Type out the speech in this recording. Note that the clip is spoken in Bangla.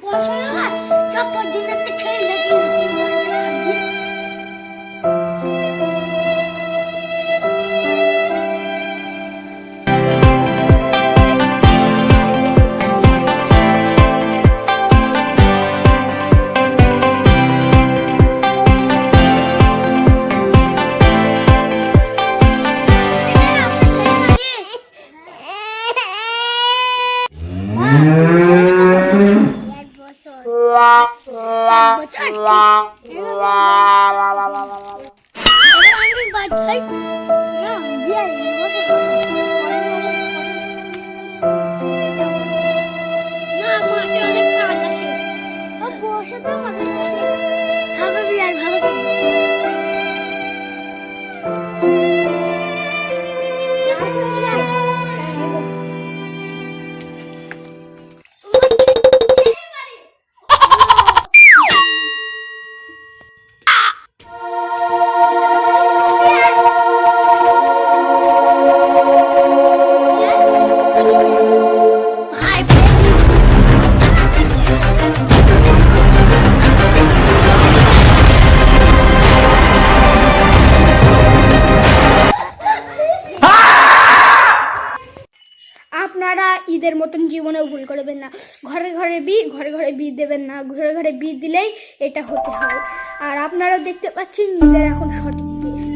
বয়স হয়ে গেল, যতদিন একটা ছেলে নাকি হতে থাকবি। আপনারা ঈদের মতন জীবনেও ভুল করবেন না। ঘরে ঘরে বিয়ে দেবেন না। ঘরে ঘরে বিয়ে দিলেই এটা হতে হয়। আর আপনারা দেখতে পাচ্ছেন ঈদের এখন সঠিক